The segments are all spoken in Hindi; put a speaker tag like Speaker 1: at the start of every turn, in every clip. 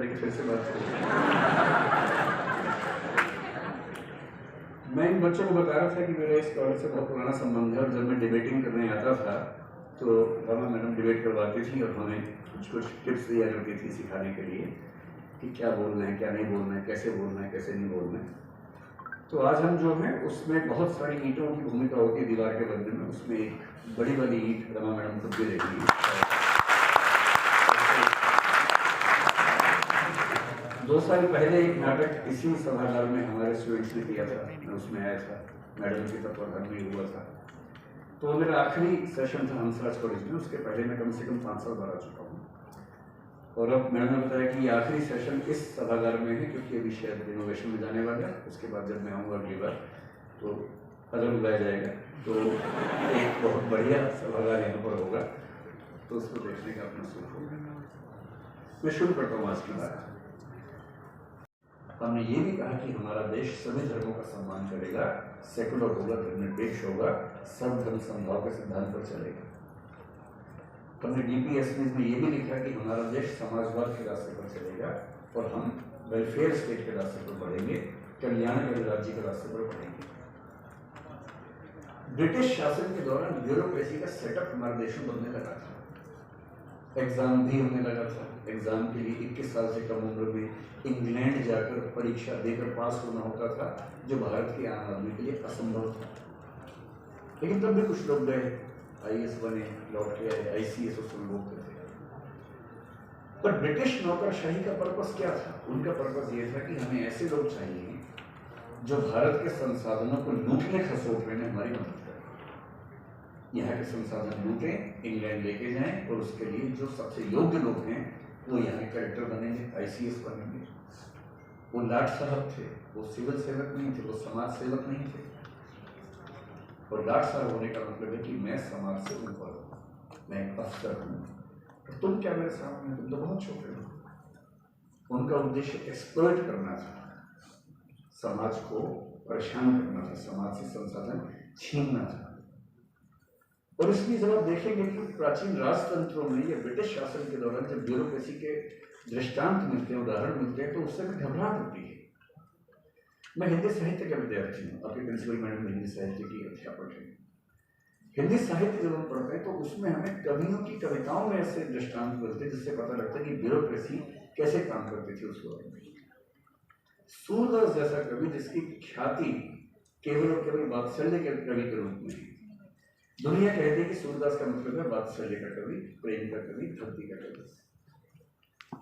Speaker 1: कि फिर से बात करूँ। मैं इन बच्चों को बता रहा था कि मेरा इस कॉलेज से बहुत पुराना संबंध है और जब मैं डिबेटिंग करने आता था तो रमा मैडम डिबेट करवाती थी और हमें कुछ कुछ टिप्स दिया करती थी सिखाने के लिए कि क्या बोलना है, क्या नहीं बोलना है, कैसे बोलना है, कैसे नहीं बोलना है। तो आज हम जो है उसमें बहुत सारी ईंटों की भूमिका होती है दीवार के बनने में, उसमें एक बड़ी वाली ईंट रमा मैडम खुद भी रहेगी। 2 साल पहले एक नाटक इसी सभागार में हमारे स्टूडेंट्स ने किया था, मैं उसमें आया था, मैडम के तत्वाधान में हुआ था। तो मेरा आखिरी सेशन था हंसराज कॉलेज में, उसके पहले मैं कम से कम 5 साल बाहर आ चुका हूँ। और अब मैंने बताया कि ये आखिरी सेशन इस सभागार में है क्योंकि अभी शायद रिनोवेशन में जाने वाला है। उसके बाद जब मैं आऊँगा अगली बार तो अगर बुलाया जाएगा तो एक बहुत बढ़िया सभागार यहाँ पर होगा, तो उसको देखने का अपना सुख होगा। मैं शुरू करता हूँ आज की बात। हमने ये भी कहा कि हमारा देश सभी धर्मों का सम्मान करेगा, सेकुलर होगा, धर्मनिरपेक्ष होगा, सब धर्म समभाव के सिद्धांत पर चलेगा। हमने डीपीएसपी में ये भी लिखा कि हमारा देश समाजवाद के रास्ते पर चलेगा और हम वेलफेयर स्टेट के रास्ते पर बढ़ेंगे, कल्याणकारी राज्य के रास्ते पर बढ़ेंगे। ब्रिटिश शासन के दौरान ब्यूरोक्रेसी का सेटअप हमारे देश में बनने लगा था, एग्जाम भी होने लगा था। एग्जाम के लिए 21 साल से कम उम्र में इंग्लैंड जाकर परीक्षा देकर पास होना होता था, जो भारत के आम आदमी के लिए असंभव था। लेकिन तब भी कुछ लोग गए, आईएएस बने, लौट के आए, आईसीएस उसमें लोग थे। पर ब्रिटिश नौकरशाही का पर्पस क्या था? उनका पर्पस ये था कि हमें ऐसे लोग चाहिए जो भारत के संसाधनों को लूटने खसोटने में हमारी मदद करें। यहाँ के संसाधन लूटें, इंग्लैंड लेके जाएं और उसके लिए जो सबसे योग्य लोग हैं वो यहाँ के कलेक्टर बनेंगे, आईसीएस बनेंगे। वो लाट साहब थे, वो सिविल सेवक नहीं थे, वो समाज सेवक नहीं थे। और लाट साहब होने का मतलब है कि मैं समाज से ऊपर हूँ, मैं एक अफसर हूँ, और तुम क्या मेरे सामने, तुम तो बहुत छोटे हो। उनका उद्देश्य एक्सप्लॉइट करना था, समाज को परेशान करना था, समाज से संसाधन छीनना था। और इसलिए जब आप देखेंगे कि प्राचीन राजतंत्रों में या ब्रिटिश शासन के दौरान जब ब्यूरोक्रेसी के दृष्टांत मिलते हैं, उदाहरण मिलते हैं, तो उससे भी घबराहट होती है। मैं हिंदी साहित्य का विद्यार्थी हूँ, आपके प्रिंसिपल मैडम हिंदी साहित्य की अध्यापक है। हिंदी साहित्य जब हम पढ़ते हैं तो उसमें हमें कवियों की कविताओं में ऐसे दृष्टांत मिलते हैं जिससे पता लगता है कि ब्यूरोक्रेसी कैसे काम करती थी उस वक्त में। सूरदास जैसा कवि जिसकी ख्याति केवल और केवल वात्सल्य के कवि के रूप में है। दुनिया कहती है कि सूरदास का मतलब है वात्सल्य का कवि, प्रेम का कवि, भक्ति का कवि।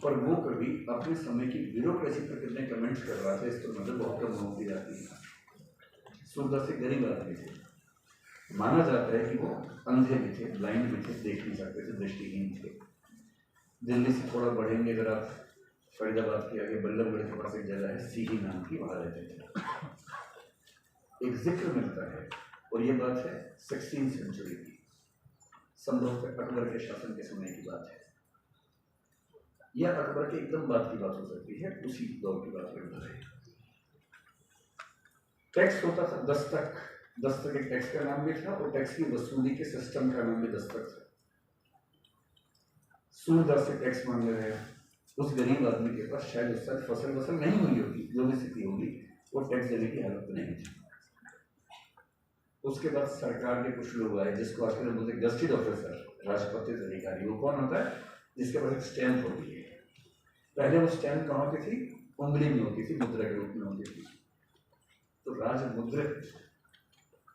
Speaker 1: और वो कवि अपने समय की ब्यूरोक्रेसी पर कितने कमेंट्स कर रहा था, इस पर मतलब बहुत कम होती जाती है। सूरदास एक गरीब आदमी थे, माना जाता है कि वो अंधे भी थे, ब्लाइंड भी थे, देख नहीं सकते थे, दृष्टिहीन थे। दिल्ली से थोड़ा बढ़ेंगे अगर आप, फरीदाबाद के आगे बल्लभगढ़ के पास एक जगह है सीही नाम की, वहां रहते थे। एक जिक्र मिलता है और ये बात है 16वीं सेंचुरी की, संभवतः अकबर के शासन के समय की बात है, या अकबर के एकदम बाद की बात हो सकती है, उसी दौर की बात करता है। टैक्स होता था दस्तक, दस्तक एक टैक्स का नाम भी था और टैक्स की वसूली के सिस्टम का नाम भी दस्तक था। सूरदास से टैक्स मांग रहे हैं, उस गरीब आदमी के पास शायद उस साल फसल वसल नहीं हुई होगी, जो भी स्थिति होगी, वो टैक्स देने की हालत नहीं थी। उसके बाद सरकार के कुछ लोग आए जिसको आजकल बोलते हैं गस्टेड ऑफिसर, राजपत्रित अधिकारी। वो कौन होता है? जिसके पास एक स्टैंप होती है। पहले वो स्टैंप कहाँ होती थी? उंगली में होती थी, मुद्रा के रूप में होती थी। तो राजमुद्रित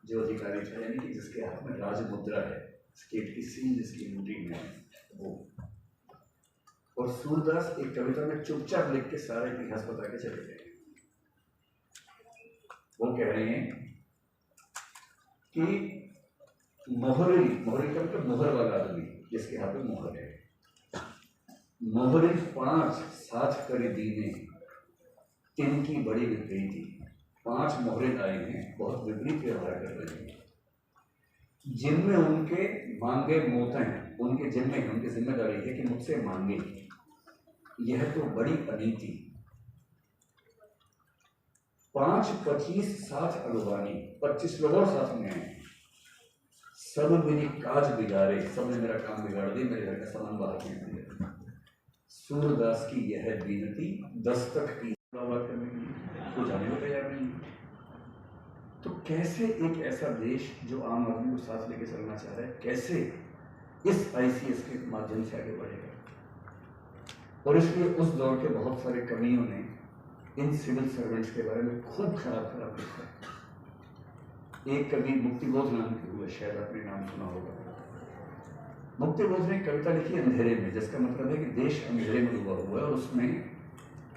Speaker 1: जो अधिकारी था, यानी कि जिसके हाथ में राजमुद्रा है, स्टेट की सील जिसकी ड्यूटी में है, वो। और सूरदास एक कविता में चुपचाप लिख के सारा इतिहास बता के चले गए। वो कह रहे हैं कि मोहरी, मोहरी का मतलब मोहर वाला आदमी, जिसके हाथ में मोहर है। मोहरी 5 साथ कर दीने, तिनकी बड़ी विपरीति। 5 मोहरे आए हैं, बहुत विपरीत व्यवहार कर रहे हैं, जिनमें उनके मांगे मोतें, उनके जिम्मे, उनकी जिम्मेदारी है कि मुझसे मांगे। यह तो बड़ी अनीति। 5 25 साथ अगवानी, 25 लोग और साथ में आए, सब मेरी काज बिगाड़े, सबने मेरा काम बिगाड़ दिया, मेरे घर का सामान बाहर फेंक दिया। सूरदास की यह विनती दस्तक की बात करने के लिए तो जाने को तैयार नहीं। तो कैसे एक ऐसा देश जो आम आदमी को साथ लेके चलना चाह रहा है, कैसे इस आईसीएस के माध्यम से आगे बढ़ेगा? और इसलिए उस दौर के बहुत सारे कवियों ने इन सिविल सर्वेंट्स के बारे में खूब खराब लिखा है। एक कवि मुक्तिबोध नाम के हुए, शायद आपने नाम सुना होगा। मुक्तिबोध ने कविता लिखी अंधेरे में, जिसका मतलब है कि देश अंधेरे में डूबा हुआ है, और उसमें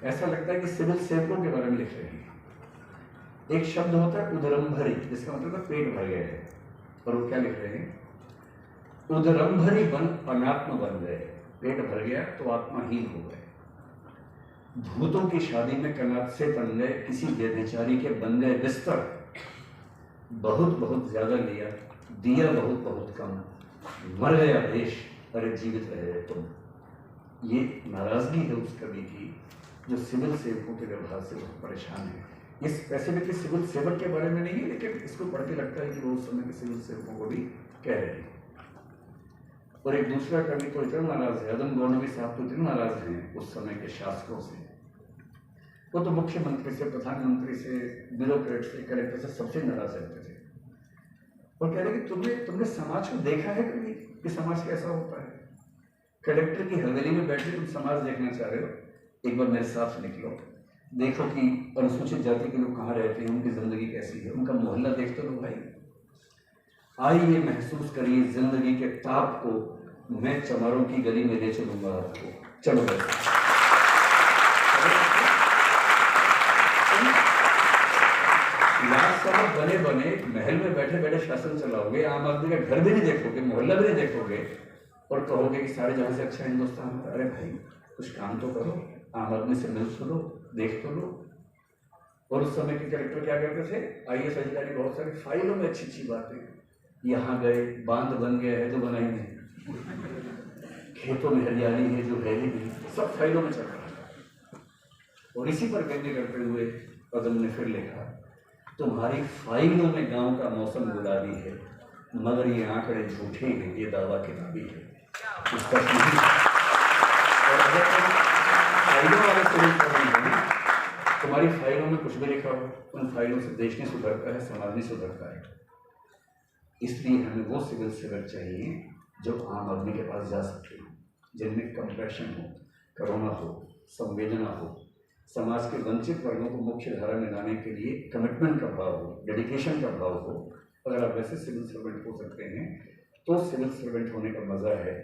Speaker 1: ऐसा लगता है कि सिविल सेवकों के बारे में लिख रहे हैं। एक शब्द होता है उदरंभरी, जिसका मतलब है पेट भर गया है, और वो क्या लिख रहे हैं? उदरंभरी बन अनात्म बन गए, पेट भर गया तो आत्माहीन हो गए। भूतों की शादी में कनात से बन गए, किसी व्यभिचारी के बन गए बिस्तर। बहुत बहुत ज्यादा लिया, दिया बहुत बहुत कम, मर गया देश, अरे जीवित रहे तुम। ये नाराजगी है उस कवि की जो सिविल सेवकों के व्यवहार से बहुत परेशान है। ये स्पेसिफिकली सिविल सेवक के बारे में नहीं है, लेकिन इसको पढ़ के लगता है कि वो उस समय के सिविल सेवकों को भी कह रहे हैं। और एक दूसरा कवि तो इतना नाराज है, अदम गौड़वी साहब तो इतने नाराज हैं उस समय के शासकों से। वो तो मुख्यमंत्री से, प्रधानमंत्री से, ब्यूरोक्रेट से, कलेक्टर से, सबसे नाराज रहते थे। और कह रहे कि तुमने समाज को देखा है कभी कि समाज कैसा होता है? कलेक्टर की हवेली में बैठे तुम समाज देखना चाह रहे हो, एक बार मेरे साथ निकलो, देखो कि अनुसूचित जाति के लोग कहाँ रहते हैं, उनकी जिंदगी कैसी है, उनका मोहल्ला देख तो लो भाई। आइए महसूस करिए जिंदगी के ताप को, मैं चमारों की गली में ले चलूंगा आपको। चलो राजसभा बने बने महल में बैठे बैठे शासन चलाओगे, आम आदमी का घर भी नहीं देखोगे, मोहल्ला भी नहीं देखोगे, और कहोगे कि सारे जहां से अच्छा हिंदुस्तान होता है। अरे भाई कुछ काम तो करो, आम आदमी से मिल तो लो, देख तो लो। और उस समय के कलेक्टर क्या करते थे? आईएएस अधिकारी बहुत सारी फाइलों में अच्छी अच्छी बातें, यहाँ गए, बांध बन गया है जो बनाई नहीं, खेतों में हरियाली है जो है ही नहीं, सब फाइलों में चल रहा है। और इसी पर व्यंग्य करते हुए पदम ने फिर लिखा, तुम्हारी फाइलों में गांव का मौसम गुलाबी है, मगर ये आंकड़े झूठे हैं, ये दावा किताबी है, उसका नहीं। और अगर फाइलों वाले से तुम्हारी फाइलों में कुछ भी लिखा हो, उन फाइलों से देश नहीं सुधरता है, समाज नहीं सुधरता है। इसलिए हमें वो सिविल सर्वेंट चाहिए जो आम आदमी के पास जा सकते हो, जिनमें कंपैशन हो, करुणा हो, संवेदना हो, समाज के वंचित वर्गों को मुख्य धारा में लाने के लिए कमिटमेंट का भाव हो, डेडिकेशन का भाव हो। अगर आप वैसे सिविल सर्वेंट हो सकते हैं तो सिविल सर्वेंट होने का मजा है,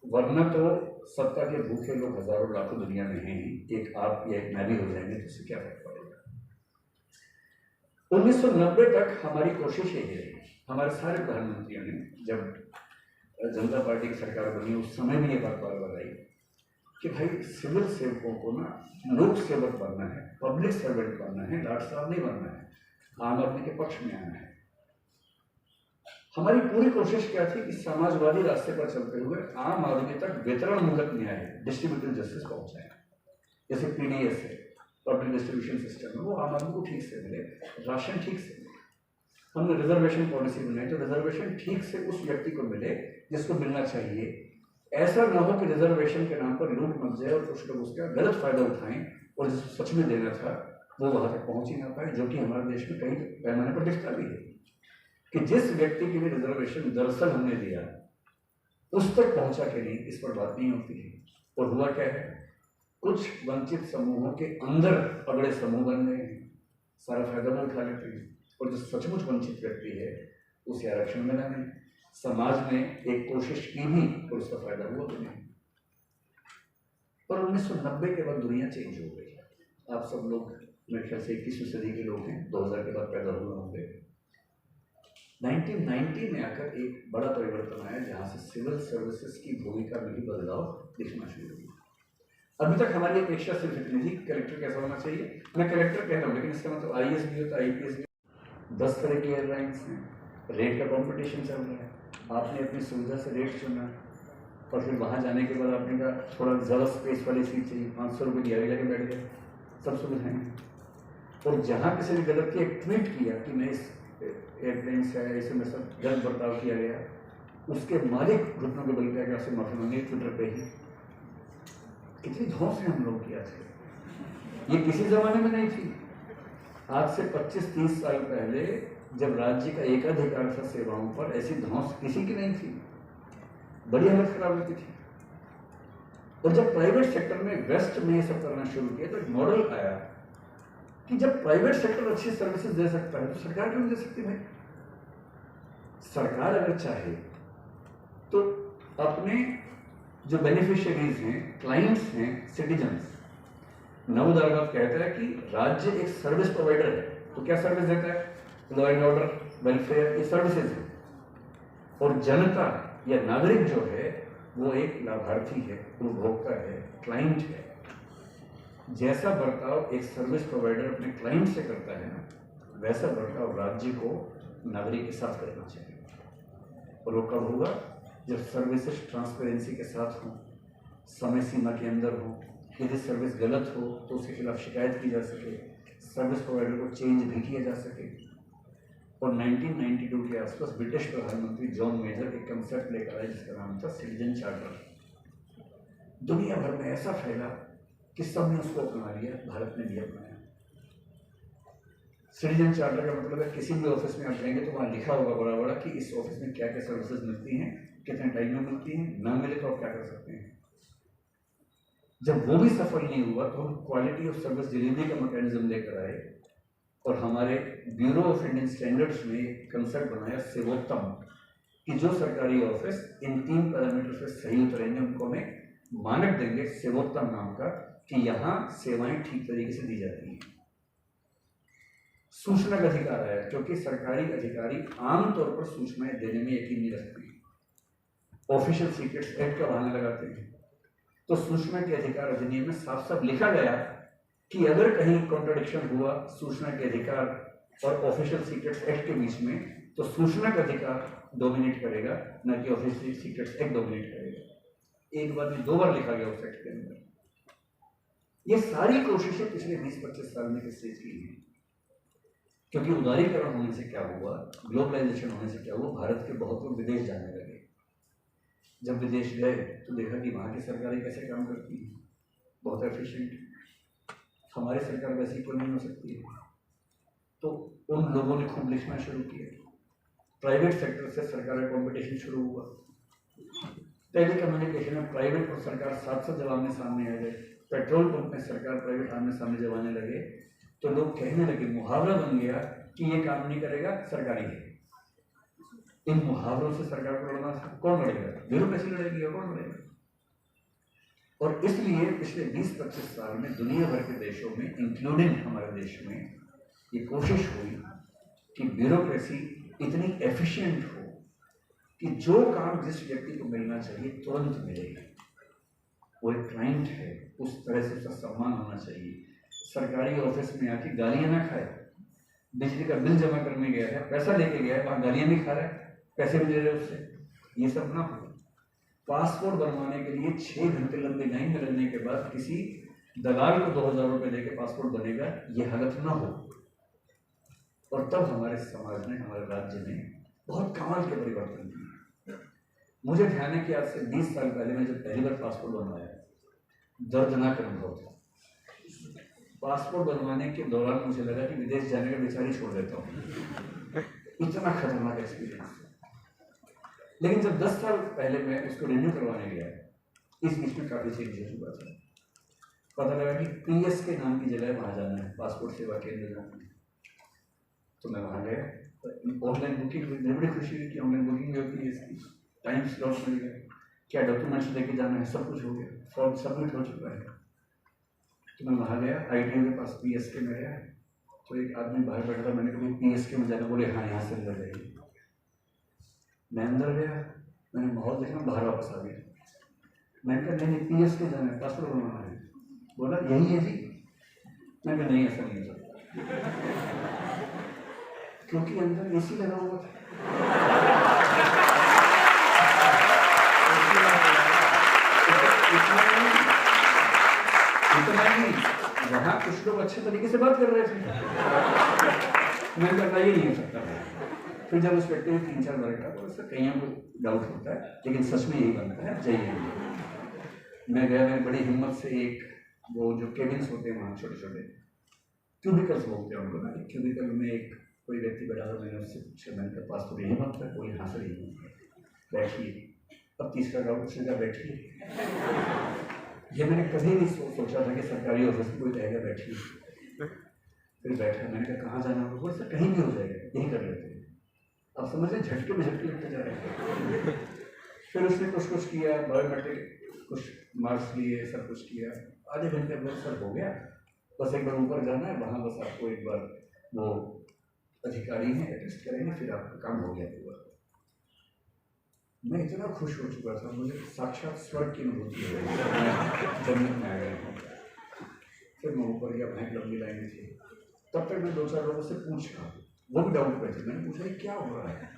Speaker 1: वरना तो सत्ता के भूखे लोग हजारों लाखों दुनिया में हैं, एक आप या एक मैं भी हो जाएंगे तो इससे क्या फर्क पड़ेगा। 1990 तक हमारी कोशिश यही रही, हमारे सारे प्रधानमंत्रियों ने, जब जनता पार्टी की सरकार बनी उस समय भी ये बात बार बताई कि भाई सिविल सेवकों को ना लोक सेवक बनना है, पब्लिक सर्वेंट बनना है, लाट साहब नहीं बनना है, आम आदमी के पक्ष में आना है। हमारी पूरी कोशिश क्या थी कि समाजवादी रास्ते पर चलते हुए आम आदमी तक वितरण मूलक न्याय, डिस्ट्रीब्यूटिव जस्टिस पहुंचाए। जैसे पीडीएस है, पब्लिक डिस्ट्रीब्यूशन सिस्टम है, वो आम आदमी को ठीक से मिले, राशन ठीक से मिले। हमने रिजर्वेशन पॉलिसी बनाई तो रिजर्वेशन ठीक से उस व्यक्ति को मिले जिसको मिलना चाहिए। ऐसा ना हो कि रिजर्वेशन के नाम पर लूट मच जाए और कुछ लोग उसका गलत फायदा उठाएं और जिसको सच में देना था वो वहां तक पहुंच ही ना पाए, जो कि हमारे देश में कई पैमाने पर दिखता भी है कि जिस व्यक्ति के लिए रिजर्वेशन दरअसल हमने दिया उस तक पहुंचा के नहीं, इस पर बात नहीं होती है। और हुआ क्या है, कुछ वंचित समूहों के अंदर अगड़े समूह बन गए हैं, सारा फायदा वो उठा लेते हैं, और जो सचमुच वंचित व्यक्ति है उसे आरक्षण मिला नहीं। समाज ने एक कोशिश की भी और उसका फायदा हुआ भी नहीं। पर 1990 के बाद दुनिया चेंज हो गई। आप सब लोग मेरे ख्याल से 21वीं सदी के लोग हैं, 2000 के बाद पैदा हुए होंगे। 1990 में आकर एक बड़ा परिवर्तन आया जहां से सिविल सर्विसेज की भूमिका में भी बदलाव दिखना शुरू हुआ। अभी तक हमारी अपेक्षा सिर्फ इतनी थी, कलेक्टर कैसा होना चाहिए। मैं कलेक्टर कह रहा हूँ, लेकिन इसका मतलब आईएएस भी होता है, आईपीएस भी। 10 तरह की एयरलाइंस हैं, रेट का कॉम्पिटिशन चल रहा है, आपने अपनी सुविधा से रेट चुना और फिर वहाँ जाने के बाद आपने कहा थोड़ा ज़्यादा स्पेस वाली सीट चाहिए, 500 रुपये की आगे जाके बैठ गए, सब सुविधाएं हैं। और जहाँ किसी ने गलत किया, ट्वीट किया कि मैं इस एयरप्लेन से आया, इसमें सब गलत बर्ताव किया गया, उसके मालिक घुटनों के बल पे आगे आपसे माफी मांगी ट्विटर पे ही। कितनी धौंस है हम लोग किया थे, ये किसी जमाने में नहीं थी। आज से 25-30 साल पहले जब राज्य का एकाधिकार था सेवाओं पर, ऐसी धौंस किसी की नहीं थी, बड़ी हालत खराब होती थी। और जब प्राइवेट सेक्टर में वेस्ट में ये सब करना शुरू किया तो एक मॉडल आया कि जब प्राइवेट सेक्टर अच्छी सर्विसेज दे सकता है तो सरकार क्यों नहीं दे सकती भाई। सरकार अगर चाहे तो अपने जो बेनिफिशियरीज हैं, क्लाइंट्स हैं, सिटीजन्स, नवोदारगाव कहता है कि राज्य एक सर्विस प्रोवाइडर है, तो क्या सर्विस देता है? लॉ एंड ऑर्डर, वेलफेयर, ये सर्विसेज है। और जनता या नागरिक जो है वो एक लाभार्थी है, उपभोक्ता है, क्लाइंट है। जैसा बर्ताव एक सर्विस प्रोवाइडर अपने क्लाइंट से करता है ना, वैसा बर्ताव राज्य को नागरिक के साथ करना चाहिए। और वो कब होगा? जब सर्विसेज ट्रांसपेरेंसी के साथ हो, समय सीमा के अंदर हो, यदि सर्विस गलत हो तो उसके खिलाफ शिकायत की जा सके, सर्विस प्रोवाइडर को चेंज भी किया जा सके। और 1992 के आसपास ब्रिटिश प्रधानमंत्री जॉन मेजर एक कंसेप्ट लेकर आए जिसका नाम था सिटीजन चार्टर। दुनिया भर में ऐसा फैला कि सब ने उसको अपना लिया, भारत ने भी अपनाया। सिटीजन चार्टर का मतलब है किसी भी ऑफिस में आप जाएंगे तो वहाँ लिखा होगा बड़ा बड़ा कि इस ऑफिस में क्या क्या सर्विसेज मिलती हैं, कितने टाइम में मिलती हैं, ना मिले तो आप क्या कर सकते हैं। जब वो भी सफल नहीं हुआ तो हम क्वालिटी ऑफ सर्विस डिलीवरी का मैकेनिज्म लेकर आए और हमारे ब्यूरो ऑफ इंडियन स्टैंडर्ड्स में कंसेप्ट बनाया सेवोत्तम, कि जो सरकारी ऑफिस इन 3 पैरामीटर से सही उतरेंगे उनको हमें मानक देंगे सेवोत्तम नाम का, कि यहाँ सेवाएं ठीक तरीके से दी जाती हैं। सूचना का अधिकार आया क्योंकि सरकारी अधिकारी आमतौर पर सूचनाएं देने में यकीन नहीं रखते, ऑफिशियल सीक्रेट्स एक्ट का बहाना लगाते हैं। तो सूचना के अधिकार अधिनियम में साफ साफ लिखा गया कि अगर कहीं कॉन्ट्रडिक्शन हुआ सूचना के अधिकार और ऑफिशियल सीक्रेट्स एक्ट के बीच में, तो सूचना का अधिकार डोमिनेट करेगा, न कि ऑफिशियल सीक्रेट्स एक्ट डोमिनेट करेगा। एक बार नहीं 2 बार लिखा गया उस एक्ट के अंदर। ये सारी कोशिशें पिछले 20-25 साल में किस चीज की हैं? क्योंकि उदारीकरण होने से क्या हुआ, ग्लोबलाइजेशन होने से क्या हुआ, भारत के बहुत लोग विदेश जाने लगे। जब विदेश गए तो देखा कि वहाँ की सरकारें कैसे काम करती हैं, बहुत एफिशिएंट। हमारी सरकार वैसी क्यों नहीं हो सकती है? तो उन लोगों ने खूब लिखना शुरू किया, प्राइवेट सेक्टर से सरकार का कॉम्पिटिशन शुरू हुआ। टेली कम्युनिकेशन में प्राइवेट और सरकार साथ जब आमने सामने आ गए, पेट्रोल पंप में सरकार प्राइवेट आमने सामने जब आने लगे तो लोग कहने लगे, मुहावरा बन गया कि ये काम नहीं करेगा, सरकारी है। इन मुहावरों से सरकार को लड़ना कौन लड़ेगा? ब्यूरोक्रेसी लड़ेगी और कौन लड़ेगा? और इसलिए पिछले 20-25 साल में दुनिया भर के देशों में, इंक्लूडिंग हमारे देश में, ये कोशिश हुई कि ब्यूरोक्रेसी इतनी एफिशिएंट हो कि जो काम जिस व्यक्ति को मिलना चाहिए तुरंत मिलेगा। वो एक क्लाइंट है, उस तरह से उसका सम्मान होना चाहिए। सरकारी ऑफिस में आके गालियां ना खाए, बिजली का बिल जमा करने गया है, पैसा लेके गया है, वहाँ गालियां भी खा रहा है, पैसे भी ले रहे उससे, ये सब ना हो। पासपोर्ट बनवाने के लिए 6 घंटे लंबी लाइन में लगने के बाद किसी दलाल को 2000 रुपये देके पासपोर्ट बनेगा, ये हालत ना हो। और तब हमारे समाज ने, हमारे राज्य ने बहुत कमाल के परिवर्तन किए। मुझे ध्यान है कि आज से 20 साल पहले मैं जब पहली बार पासपोर्ट बनवाया, दर्दनाक अनुभव था। पासपोर्ट बनवाने के दौरान मुझे लगा कि विदेश जाने का विचार ही छोड़ देता हूँ, इतना खतरनाक एक्सपीरियंस। लेकिन जब 10 साल पहले मैं उसको रिन्यू करवाने गया, इस बीच में काफ़ी चेंजेस हुआ था। पता लगा कि PS के नाम की जगह वहाँ जाना है, पासपोर्ट सेवा केंद्र जाना है। तो मैं वहाँ गया, ऑनलाइन बुकिंग हुई, बड़ी खुशी हुई कि ऑनलाइन बुकिंग भी होती है इसकी, टाइम स्लॉट मिल गया, क्या डॉक्यूमेंट्स लेके जाना है सब कुछ हो गया, फॉर्म सबमिट हो चुका है। तो मैं वहाँ गया, ITO के पास PSK में गया, तो एक आदमी बाहर बैठा था, मैंने कहा PSK में जाना, बोले हाँ यहाँ से अंदर जाइए। मैं अंदर गया, मैंने माहौल देखा, बाहर वापस आ गया। मैंने कहा नहीं PSK जाना है, पासपोर्ट बनवाना है। बोला यही है जी। मैंने कहा नहीं ऐसा नहीं हो सकता, क्योंकि अंदर AC लगा हुआ था। इतना नहीं, वहाँ कुछ लोग अच्छे तरीके से बात कर रहे थे। मैं करना ही नहीं हो सकता। फिर जब उस व्यक्ति ने 3-4 बार कहा तो उससे कहीं को डाउट होता है, लेकिन सच में यही बनता है। जाइए, मैं गया, मैंने बड़ी हिम्मत से एक वो जो केबिन्स होते हैं वहाँ छोटे छोटे क्यूबिकल्स बोलते हैं उनको ना, एक क्यूबिकल में एक कोई व्यक्ति बैठा था, मैंने उससे पूछा, मैंने कहा पास थोड़ी हिम्मत है, बोले हाँ सर हिम्मत है, बैठिए। अब तीसरा राउंड उसने कहा बैठिए। ये मैंने कभी नहीं सोचा था कि सरकारी ऑफिस में कोई कहेगा बैठिए। फिर बैठा, मैंने कहा कहाँ जाना होगा, बोले सर कहीं भी हो जाएगा, यही कर लेते हैं। अब समझ लें झटके में झटके लगते जा रहे हैं। फिर उसने कुछ किया, बायोमेट्रिक कुछ मार्क्स लिए, सब कुछ किया। आधे घंटे बाद सर हो गया, बस एक बार ऊपर जाना है, वहाँ बस आपको एक बार वो अधिकारी हैं अटेस्ट करेंगे, फिर आपका काम हो गया पूरा। मैं इतना खुश हो चुका था, मुझे साक्षात स्वर्ग की अनुभूति हो रही है, जन्नत में आ गया। फिर मैं ऊपर गया, वहाँ लंबी लाइन थी, तब तक मैं 2-4 लोगों से पूछा, वो भी डाउट में थे। मैंने पूछा ये क्या हो रहा है,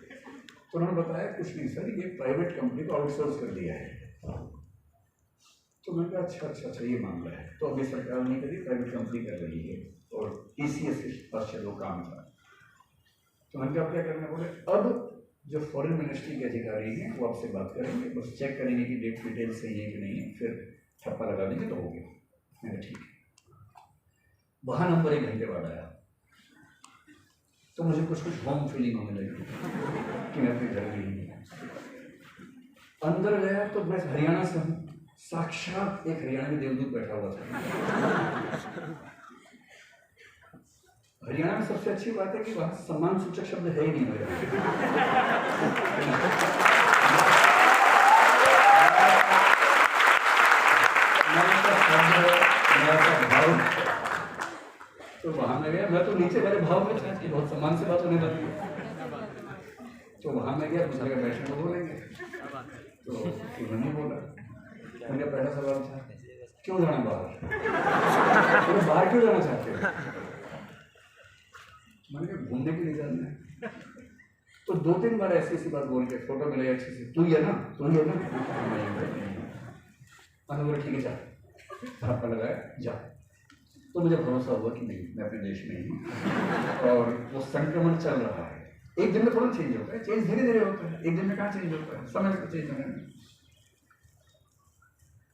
Speaker 1: तो उन्होंने बताया कुछ नहीं सर, ये प्राइवेट कंपनी को आउटसोर्स कर दिया है। तो मैंने कहा अच्छा ये मामला है। तो अभी सरकार नहीं करी, प्राइवेट कंपनी कर रही है, और TCS के पास चलो काम था। तो मैंने कहा क्या करना, बोले अब जो फॉरेन मिनिस्ट्री के अधिकारी हैं वो आपसे बात करेंगे, बस चेक करेंगे कि डेट डिटेल सही है कि नहीं है, फिर ठप्पा लगा देंगे तो हो गया। मैंने ठीक है। वहाँ नंबर 1 घंटे बाद आया, तो मुझे कुछ होम फीलिंग होने लगी कि मैं अपने घर में ही हूँ। अंदर गया तो मैं हरियाणा से हूँ, साक्षात एक हरियाणवी देवदूत बैठा हुआ था। हरियाणा में सबसे अच्छी बात है कि वहाँ सम्मान सूचक शब्द है ही नहीं मेरा। तो वहाँ में गया, मैं तो नीचे मेरे भाव में था कि बहुत सम्मान से बात होने लगी। तो वहाँ में गया, दूसरे का बैठने को बोलेंगे, तो उन्होंने बोला। उनका पहला सवाल था क्यों जाना बाहर, तो बाहर क्यों जाना चाहते हो? मैंने कहा घूमने के लिए जाना है। तो 2-3 बार ऐसी बात बोल के फोटो मिले अच्छे से, तू ही है ना, तू ही है ना। मैंने बोला ठीक है जा, छापा लगाया जा। तो मुझे भरोसा हुआ कि नहीं, मैं अपने देश में ही हूँ और वो संक्रमण चल रहा है। एक दिन में थोड़ा चेंज होता है, चेंज धीरे धीरे होता है, एक दिन में कहाँ चेंज होता है, समय से चेंज होने में।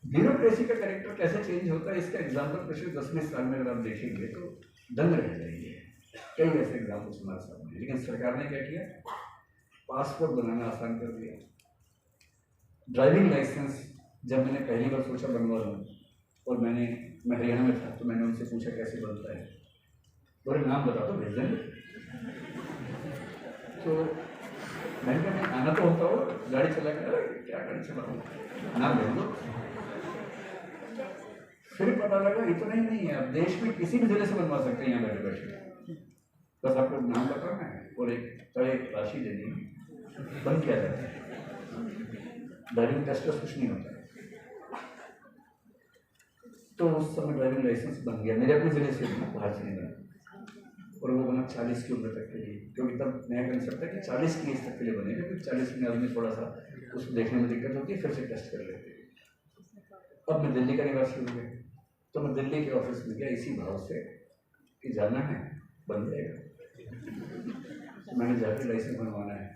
Speaker 1: ब्यूरोक्रेसी का कैरेक्टर कैसे चेंज होता है, इसका एग्जाम्पल पिछले 10-20 साल में अगर आप देखेंगे तो दंग रह जाएंगे। कई ऐसे एग्जाम्पल्स हमारे सामने। लेकिन सरकार ने क्या किया, पासपोर्ट बनाना आसान कर दिया। ड्राइविंग लाइसेंस जब मैंने पहली बार सोचा बनवा लूँ, और मैं हरियाणा में था, तो मैंने उनसे पूछा कैसे बनता है, बोले नाम बता दो भेज देंगे। तो मैंने कहा आना तो होता हो, गाड़ी चला कर क्या गाड़ी चलाऊँ, नाम भेज दो। फिर पता लगा इतना ही नहीं है, आप देश में किसी भी जिले से बनवा सकते हैं यहाँ बैठे बैठे। बस आपको नाम बताना है और एक तय राशि देनी है, बन किया जाता है। ड्राइविंग टेस्ट कुछ नहीं होता है। तो उस समय ड्राइविंग लाइसेंस बन गया, मेरे अपने जिले से बाहर से नहीं बना, और वो बना 40 की उम्र तक के लिए, क्योंकि तब नया कंसेप्ट है कि 40 की एज तक के लिए बनेगा, क्योंकि 40 में आदमी थोड़ा सा उसको देखने में दिक्कत होती है, फिर से टेस्ट कर लेते हैं। अब मैं दिल्ली का निवासी हो गया, तो मैं दिल्ली के ऑफिस में गया इसी भाव से कि जाना है बन जाएगा। तो मैंने जाकर लाइसेंस बनवाना है,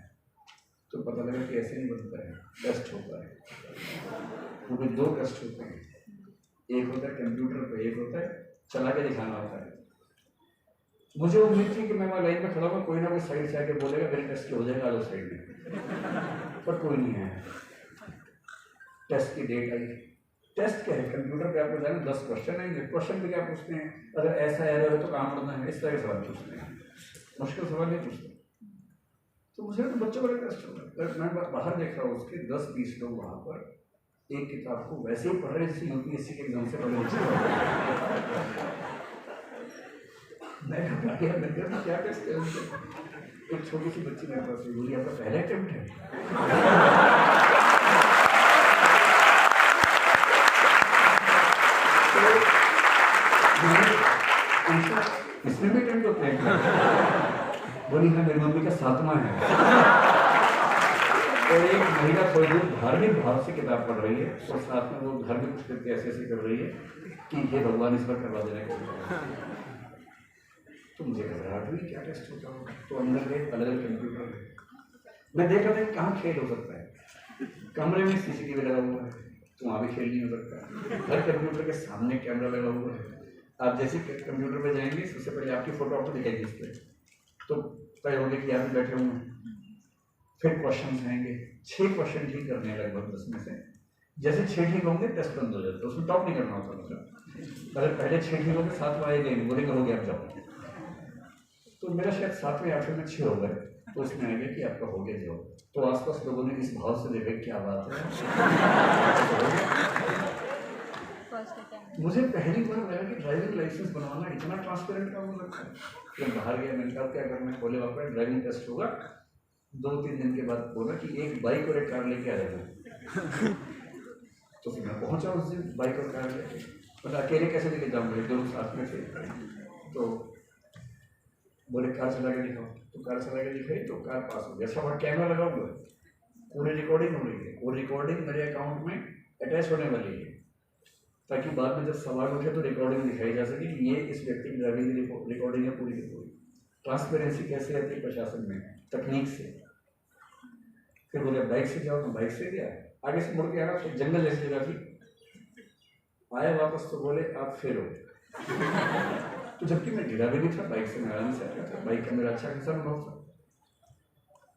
Speaker 1: तो पता लगा कि ऐसे नहीं बनता है, टेस्ट होता है। वो भी 2 टेस्ट होते हैं, एक होता है कंप्यूटर पे, एक होता है चला के दिखाना होता है। मुझे उम्मीद थी कि मैं वहाँ लाइन में खड़ा हुआ, कोई ना कोई साइड से आके बोलेगा मेरे टेस्ट हो जाएगा आगे साइड में, पर कोई नहीं आया। टेस्ट की डेट आई, टेस्ट क्या है, कंप्यूटर पे आपको जाना 10 क्वेश्चन आएंगे। क्वेश्चन पे क्या पूछते हैं, अगर ऐसा एरर है तो काम करना है, इस तरह के सवाल पूछते हैं, मुश्किल सवाल नहीं पूछते। तो मुझे तो बच्चों वाला टेस्ट होगा। मैं बाहर देख रहा हूँ, उसके 10-20 लोग वहाँ पर एक किताब को वैसे ही पढ़ रहे जैसे UPSC के एग्जाम से पढ़े। मैं घबरा गया, मैं क्या टेस्ट है उनसे। एक छोटी सी बच्ची मेरे पास बोली आपका पहला अटेम्प्ट है। इसमें भी अटेम्प्ट होते हैं? बोली हाँ मेरी मम्मी का 7वां है। और एक महिला थोड़ी दूर धार्मिक भाव से किताब पढ़ रही है, और साथ में वो धार्मिक कुछ करके ऐसे कर रही है कि हे भगवान इस पर करवा देने का। तो मुझे घबराहट हुई, क्या टेस्ट होता होगा। तो अंदर गए, अलग अलग कंप्यूटर है, मैं देख रहा था कहाँ खेल हो सकता है। कमरे में CCTV लगा हुआ है, तो वहाँ भी खेल नहीं हो सकता। हर कंप्यूटर के सामने कैमरा लगा हुआ है, आप जैसे कंप्यूटर पे जाएंगे सबसे पहले आपकी फोटो आपको दिखाएगी इस पर, तो तय होंगे कि आप बैठे हुए हैं। फिर क्वेश्चन आएंगे, 6 क्वेश्चन ठीक करने हैं लगभग 10 में से। जैसे 6 ठीक होंगे टेस्ट बंद हो जाता है, उसमें टॉप नहीं करना होता। मतलब अगर पहले 6 ठीक होंगे 7 आएंगे, बोले करोगे आप जाओ। तो मेरा शायद 7वें 8वें में 6 हो गए, तो इसमें आ गया कि आपका हो गया जाओ। तो आसपास लोगों ने इस भाव से देखा क्या बात है। मुझे पहली बार लगा कि ड्राइविंग लाइसेंस बनवाना इतना ट्रांसपेरेंट काम हो सकता है। फिर बाहर गया, मैंने कहा क्या करना है, खोले वापस ड्राइविंग टेस्ट होगा। 2-3 दिन के बाद बोला कि एक बाइक और एक कार लेके आ जाना। तो फिर मैं पहुंचा उस दिन बाइक और कार लेके, मतलब अकेले कैसे लेके जाऊँगा, 2 लोग साथ में थे। तो बोले कार चला के दिखाओ, तो कार चला के दिखाई तो कार पास हो गया। सब वहाँ कैमरा लगा हुआ है, पूरी रिकॉर्डिंग हो रही है, वो रिकॉर्डिंग मेरे अकाउंट में अटैच होने वाली है, ताकि बाद में जब सवाल उठे तो रिकॉर्डिंग दिखाई जा सके कि ये इस व्यक्ति की ड्राइविंग की रिकॉर्डिंग है पूरी की पूरी। ट्रांसपेरेंसी कैसे आती है प्रशासन में, तकनीक से। फिर बोले बाइक से जाओ, तो बाइक से गया, आगे से मुड़ के आया तो जंगल जैसी जगह थी, आया वापस तो बोले आप फेल हो। तो जबकि मैं गिरा भी नहीं था, बाइक से मैं आराम से आया था, बाइक का मेरा अच्छा खासा अनुभव था।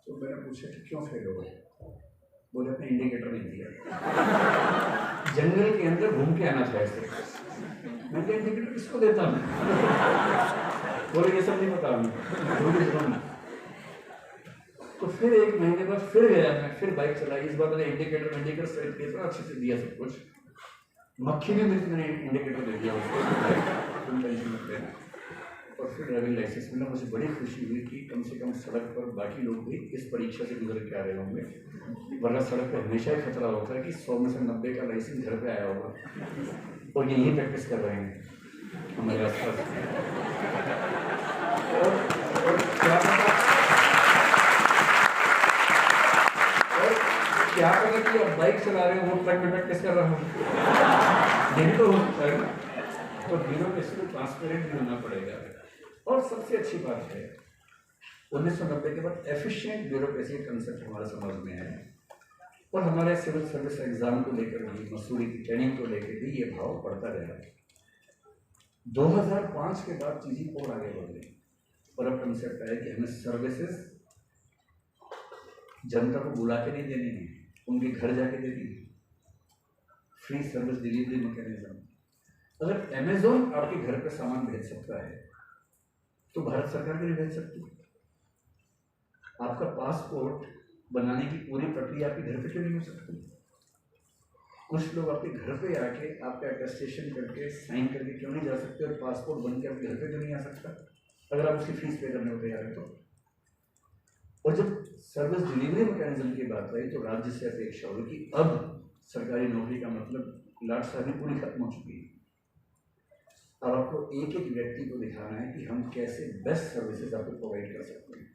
Speaker 1: तो मैंने पूछा कि क्यों फेल हो गए, बोले अपने इंडिकेटर नहीं दिया। जंगल के अंदर घूम के आना था ऐसे। मैं क्या इंडिकेटर किसको देता हूँ? बोले ये सब नहीं पता हमें। तो फिर 1 महीने बाद फिर गया मैं, फिर बाइक चलाई। इस बार मैंने इंडिकेटर सेट किया, अच्छे से दिया सब कुछ। मक्खी भी मैंने इंडिकेटर दे दिया उसको, तुम टेंशन मत लेना। और फिर ड्राइविंग लाइसेंस मिला। मुझे बड़ी खुशी हुई कि कम से कम सड़क पर बाकी लोग भी इस परीक्षा से गुजर के आ रहे होंगे, वरना सड़क पर हमेशा ही खतरा होता है कि 100 में से 90 का लाइसेंस घर पे आया होगा, और यही प्रैक्टिस कर रहे हैं हमारे आसपास। और क्या पता कि आप बाइक चला रहे हो, वो ट्रक में प्रैक्टिस कर रहा हूँ, यही तो हो सकता है ना। तो ब्यूरोक्रेसी को ट्रांसपेरेंट भी होना पड़ेगा। और सबसे अच्छी बात है 1990 के बाद एफिशिएंट ब्यूरोक्रेसी कंसेप्ट हमारे समाज में है, और हमारे सिविल सर्विस एग्जाम को लेकर भी, मसूरी की ट्रेनिंग को लेकर भी ये भाव बढ़ता रहा। 2005 के बाद चीजें और आगे बढ़ गई, और अब कंसेप्ट है कि हमें सर्विसेज जनता को बुला के नहीं देनी है, उनके घर जाके देनी है। Free service delivery mechanism. अगर अमेजोन आपके घर पे सामान भेज सकता है तो भारत सरकार भी नहीं भेज सकती। आपका पासपोर्ट बनाने की पूरी प्रक्रिया आपके घर पे क्यों नहीं हो सकती? कुछ लोग आपके घर पे आके आपका अटेस्टेशन करके साइन करके क्यों नहीं जा सकते, और पासपोर्ट बन के आपके घर पे क्यों नहीं आ सकता, अगर आप उसकी फीस पे करने को तैयार है तो। और जब सर्विस डिलीवरी मैकेनिज्म की बात आई तो राज्य से अपेक्षा हुई कि अब सरकारी नौकरी का मतलब लाट साहब पूरी खत्म हो चुकी है। अब आपको एक एक व्यक्ति को दिखाना है कि हम कैसे बेस्ट सर्विसेज आपको प्रोवाइड कर सकते हैं।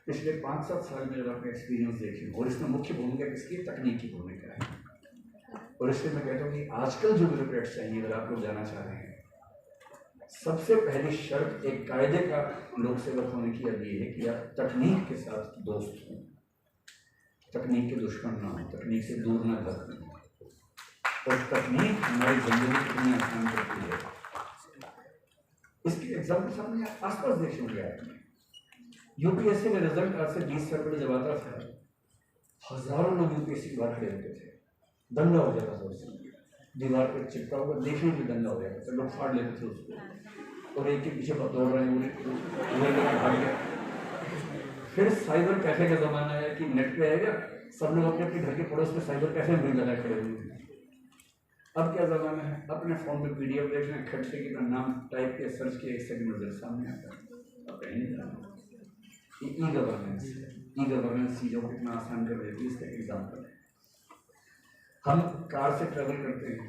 Speaker 1: पिछले 5-7 साल में जब आपने एक्सपीरियंस देखे, और इसमें मुख्य भूमिका किसकी, तकनीक की भूमिका है। और इसलिए मैं कहता हूँ कि आजकल जो ब्यूरोक्रेट्स चाहिए, अगर आप लोग जाना चाह रहे हैं, सबसे पहली शर्त एक कायदे का लोक सेवक होने की अब ये है कि आप तकनीक के साथ दोस्त हों, तकनीक के दुश्मन ना हो, तकनीक से दूर ना भटकें। और तकनीक हमारी जिंदगी कितनी आसान करती है, इसके एग्जाम्पल सामने आसपास देखे होंगे आपने। यूपीएससी में रिजल्ट आज से 20 साल पहले जब आता था, हजारों लोग यूपीएससी की बात खड़े होते थे, दंगा हो जाता था उससे, दीवार पर चिपका हुआ देखने में दंगा हो जाता था, लोग फाड़ लेते थे उसको, और एक के पीछे दौड़ रहे हैं, भाग गया। फिर साइबर कैफे का जमाना है कि नेट पे आएगा, सब लोग अपने अपने घर के पड़ोस में साइबर कैफे में लगा खड़े हुए हैं। अब क्या जमाना है, अपने फोन पे पीडीएफ देख लें, खट से कितना नाम टाइप के सर्च किया, 1 सेकंड में सामने आता है। अब कहीं नहीं जाना। ई गवर्नेंस चीज़ों को कितना आसान कर देती है, इसका एग्जाम्पल है। हम कार से ट्रेवल करते हैं,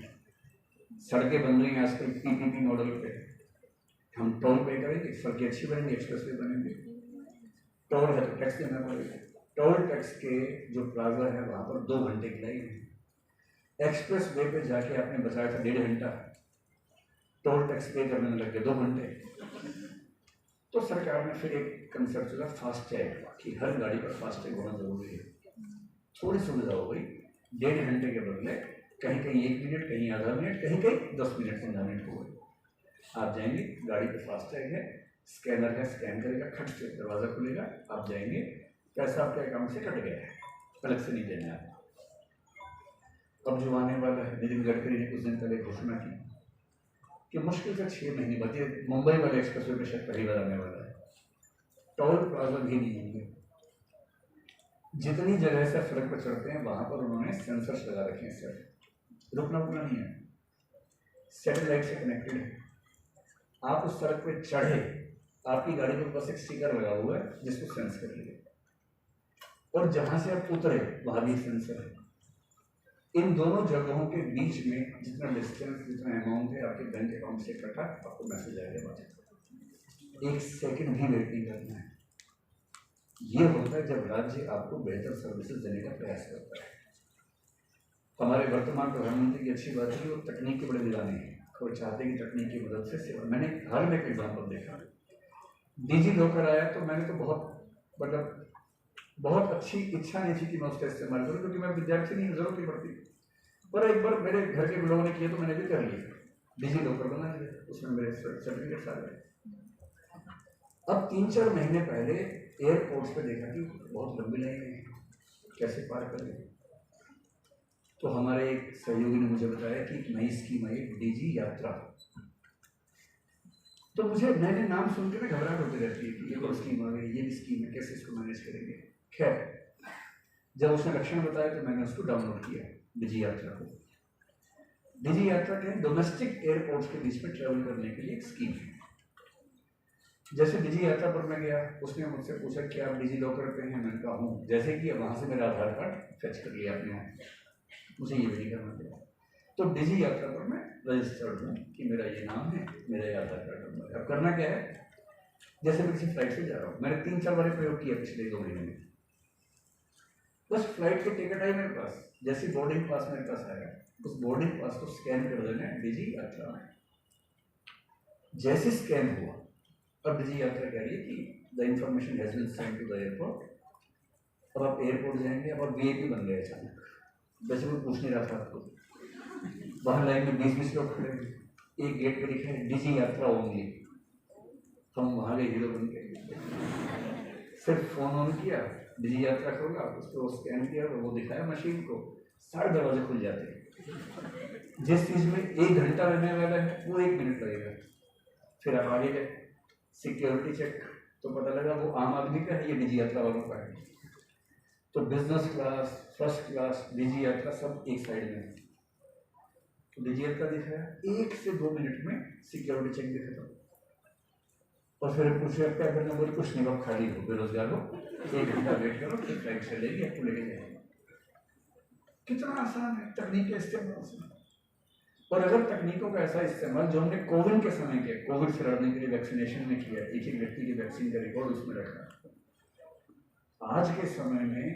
Speaker 1: सड़कें बन रही हैं आजकल पीपीपी मॉडल पे, हम टोल पे करेंगे, सड़कें अच्छी बनेंगी, एक्सप्रेस वे बनेंगे। टोल है तो टैक्स देना पड़ेगा, टोल टैक्स के जो प्लाजा है वहाँ पर 2 घंटे की लाइन है। एक्सप्रेस वे पे जाके आपने बचाया था 1.5 घंटा, टोल टैक्स पे करने में लग गए 2 घंटे। तो सरकार ने फिर एक कंसेप्ट चला फास्टैग, कि हर गाड़ी पर फास्टैग होना जरूरी है। थोड़ी सुविधा हो गई, 1.5 घंटे के बदले कहीं कहीं 1 मिनट, कहीं आधा मिनट, कहीं कहीं 10 मिनट 15 मिनट हो गए। आप जाएंगे, गाड़ी पे फास्टैग है, स्कैनर है, स्कैन करेगा, खट से दरवाज़ा खुलेगा, आप जाएंगे, पैसा आपके अकाउंट से कट गया है, अलग से नहीं देना है। अब जो आने वाला है, नितिन गडकरी ने कुछ दिन पहले घोषणा की कि मुश्किल से 6 महीने बाद ये मुंबई वाले एक्सप्रेसवे पे शायद पहली बार आने वाला है, टोल प्लाजा भी नहीं होंगे। जितनी जगह से सड़क पर चढ़ते हैं वहां पर उन्होंने सेंसर्स लगा रखे हैं, सिर्फ रुकना रुकना नहीं है, सैटेलाइट से कनेक्टेड है। आप उस सड़क पे चढ़े, आपकी गाड़ी के पास एक स्टिकर लगा हुआ है जिसको सेंस कर लिए, और जहां से आप उतरे वहां भी सेंसर है। इन दोनों जगहों के बीच में जितना डिस्टेंस, जितना अमाउंट है आपके बैंक अकाउंट से कटा, आपको मैसेज आएगा। 1 सेकंड भी वेट नहीं करना है। ये होता है जब राज्य आपको बेहतर सर्विसेज देने का प्रयास करता है। हमारे वर्तमान प्रधानमंत्री की अच्छी बात है कि वो तकनीक के बड़े दीवाने हैं, वो चाहते हैं कि तकनीक की मदद से सेवा। मैंने हाल में एक एग्जाम्पल देखा, डिजी लॉकर आया तो मैंने तो बहुत अच्छी इच्छा नहीं थी कि मैं उसका इस्तेमाल करूँ, क्योंकि मैं विद्यार्थी नहीं, जरूरत नहीं पड़ती। पर एक बार मेरे घर के लोगों ने किया तो मैंने भी कर लिया, डिजी लॉकर बना लिया, उसमें मेरे सर्टिफिकेट्स आ गए। अब 3-4 महीने पहले एयरपोर्ट्स पे देखा कि बहुत लंबी लाइन है, कैसे पार करें। तो हमारे एक सहयोगी ने मुझे बताया कि एक नई स्कीम आई, डिजी यात्रा। तो मुझे नए नाम सुन के ना घबराहट होती रहती है कि ये और स्कीम आ गई, ये भी स्कीम है, कैसे इसको मैनेज करेंगे। खैर, जब उसने लक्षण बताया तो मैंने उसको डाउनलोड किया, डिजी यात्रा को। डिजी यात्रा के डोमेस्टिक एयरपोर्ट्स के बीच में ट्रेवल करने के लिए एक स्कीम है। जैसे डिजी यात्रा पर मैं गया, उसने मुझसे पूछा कि आप डिजी लॉकर पे हैं, मैंने कहा हूँ। जैसे कि वहाँ से मेरा आधार कार्ड फेच कर लिया अपने यहाँ, मुझे ये भी नहीं करना पड़ा। तो डिजी यात्रा पर मैं रजिस्टर्ड हूँ कि मेरा ये नाम है, मेरा ये आधार कार्ड नंबर है। अब करना क्या है, जैसे मैं किसी फ्लाइट से जा रहा हूँ, मैंने 3-4 बार प्रयोग किया पिछले 2 महीने में। बस फ्लाइट की टिकट आई मेरे पास, जैसे बोर्डिंग पास मेरे पास आया, उस बोर्डिंग पास को स्कैन कर देना है डिजी यात्रा में। जैसे स्कैन हुआ, अब डिजी यात्रा कह रही है कि the information has been send to the airport. अब आप एयरपोर्ट जाएंगे, अब आप वीआईपी बन गए अचानक। वैसे कोई पूछ नहीं रहा था आपको, वहाँ लाइन में 20-20 लोग खड़े हैं, एक गेट पे लिखा है डिजी यात्रा ओनली। हम वहाँ गए हीरो बन के, सिर्फ फोन ऑन किया, डिजी यात्रा खोला, उसको स्कैन किया और वो दिखाया मशीन को, सारे दरवाजे खुल जाते हैं। जिस चीज़ में 1 घंटा लगने वाला है वो 1 मिनट लगेगा। फिर आप आगे गए, सिक्योरिटी चेक, तो पता लगा वो आम आदमी का है, ये डिजी यात्रा वालों का है। तो बिजनेस क्लास, फर्स्ट क्लास, डिजी यात्रा सब एक साइड में है। तो डिजी यात्रा दिखाया, 1 से 2 मिनट में सिक्योरिटी चेक भी खत्म। और फिर पूछे अब क्या करना, बोले कुछ नहीं, आप खाली हो, बेरोजगार हो, 1 घंटा वेट करो, फिर फ्लाइट चलेगी, आपको लेके जाएंगे। कितना आसान है तकनीक के इस्तेमाल से। और अगर तकनीकों का ऐसा इस्तेमाल जो हमने कोविड के समय किया, कोविड से लड़ने के लिए वैक्सीनेशन में किया, एक व्यक्ति की वैक्सीन का रिकॉर्ड उसमें रखा, आज के समय में